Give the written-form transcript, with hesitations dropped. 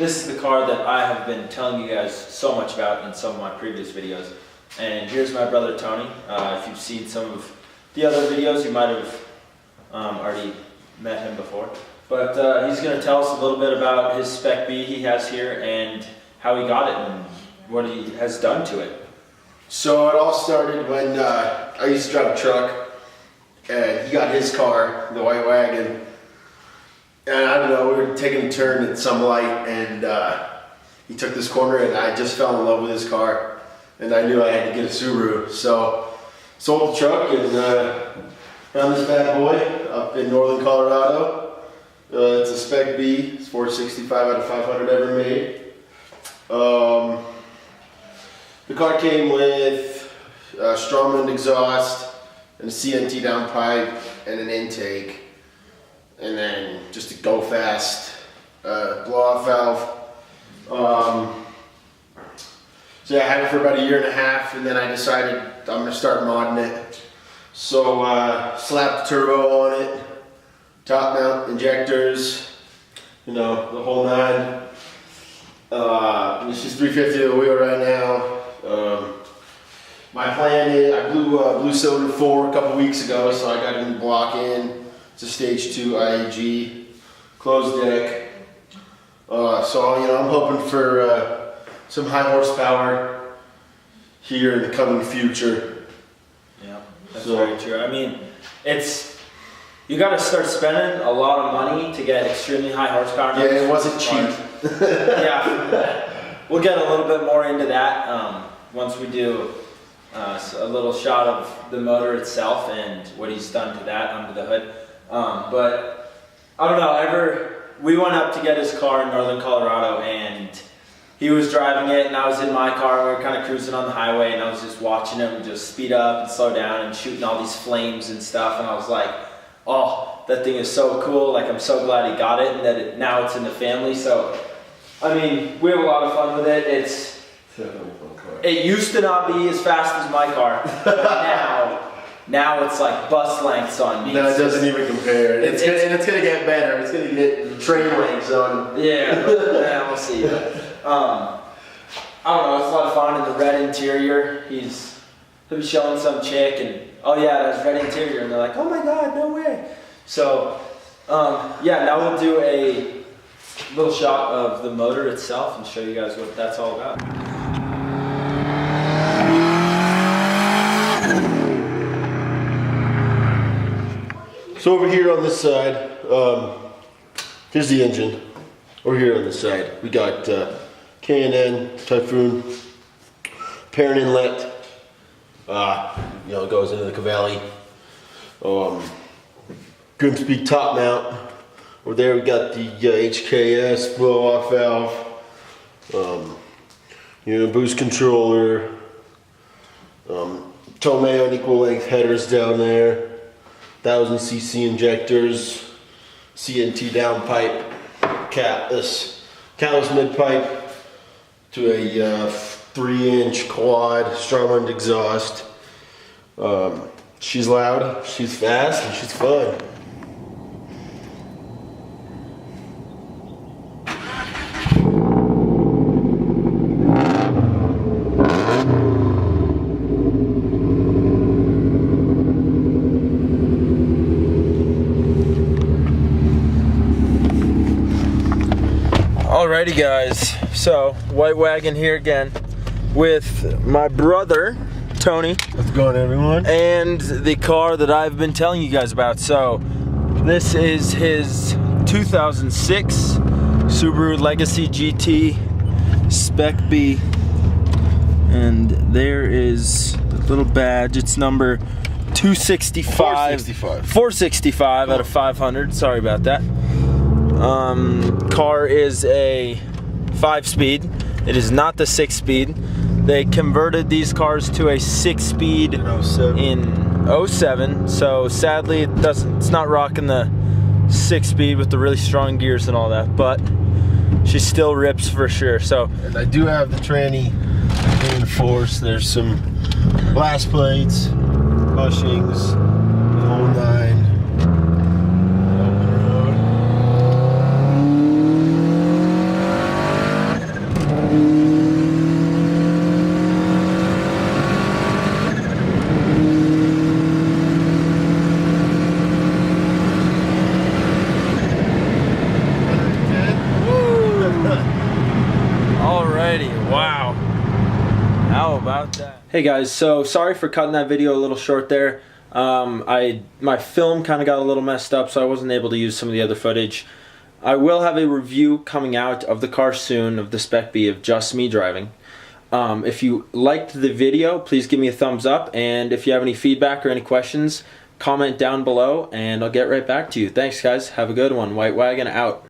this is the car that I have been telling you guys so much about in some of my previous videos. And here's my brother Tony. If you've seen some of the other videos, you might have already met him before. But he's going to tell us a little bit about his Spec.B he has here and how he got it and what he has done to it. So it all started when I used to drive a truck, and he got his car, the white wagon, and I don't know, we were taking a turn at some light, and he took this corner, and I just fell in love with his car, and I knew I had to get a Subaru. So sold the truck and found this bad boy up in northern Colorado. It's a Spec.B, it's 465 out of 500 ever made. The car came with a Strongman exhaust and a CNT downpipe and an intake, and then just a go fast blow-off valve. So yeah, I had it for about 1.5 years, and then I decided I'm going to start modding it. So slapped the turbo on it, top mount injectors, you know, the whole nine. It's just 350 to the wheel right now. My plan is, I blew cylinder 4 a couple weeks ago, so I got a new block in. It's a stage 2 IAG, closed deck. So you know, I'm hoping for some high horsepower here in the coming future. Yeah, that's very true. I mean, you got to start spending a lot of money to get extremely high horsepower. Yeah, it wasn't cheap. Yeah, we'll get a little bit more into that once we do a little shot of the motor itself and what he's done to that under the hood. But I don't know, we went up to get his car in northern Colorado, and he was driving it and I was in my car, and we were kind of cruising on the highway, and I was just watching him just speed up and slow down and shooting all these flames and stuff, and I was like, oh, that thing is so cool. Like, I'm so glad he got it and that now it's in the family. So I mean, we have a lot of fun with it. It used to not be as fast as my car, but now it's like bus lengths on me. No, it doesn't even compare. It's gonna get better. It's gonna get train lengths on. Yeah, we'll see. But, I don't know. It's a lot of fun in the red interior. He'll be showing some chick, and oh yeah, that's red interior, and they're like, oh my god, no way. So yeah, now we'll do a little shot of the motor itself and show you guys what that's all about. So over here on this side, here's the engine. Over here on this side, we got K&N, Typhoon, Perrin inlet. You know, it goes into the Cavelli. Grimspeed top mount. Over there we got the HKS blow-off valve. You know, boost controller. Tomei unequal length headers down there. 1000cc injectors. CNT downpipe. Catless mid pipe to a 3-inch quad Strongman exhaust. She's loud, she's fast, and she's fun. Alrighty guys, so white wagon here again with my brother Tony. How's it going, everyone? And the car that I've been telling you guys about. So this is his 2006 Subaru Legacy Gt Spec.B, and there is the little badge. It's number 465 out of 500. Sorry about that. Car is a 5-speed. It is not the 6-speed. They converted these cars to a 6-speed in 07. So sadly, it's not rocking the 6-speed with the really strong gears and all that, but she still rips for sure. So, and I do have the tranny reinforced. There's some glass plates, bushings, the whole nine. Alrighty, wow. How about that? Hey guys, so sorry for cutting that video a little short there. My film kind of got a little messed up, so I wasn't able to use some of the other footage. I will have a review coming out of the car soon, of the Spec.B, of just me driving. If you liked the video, please give me a thumbs up, and if you have any feedback or any questions, comment down below and I'll get right back to you. Thanks guys, have a good one. White Wagon out.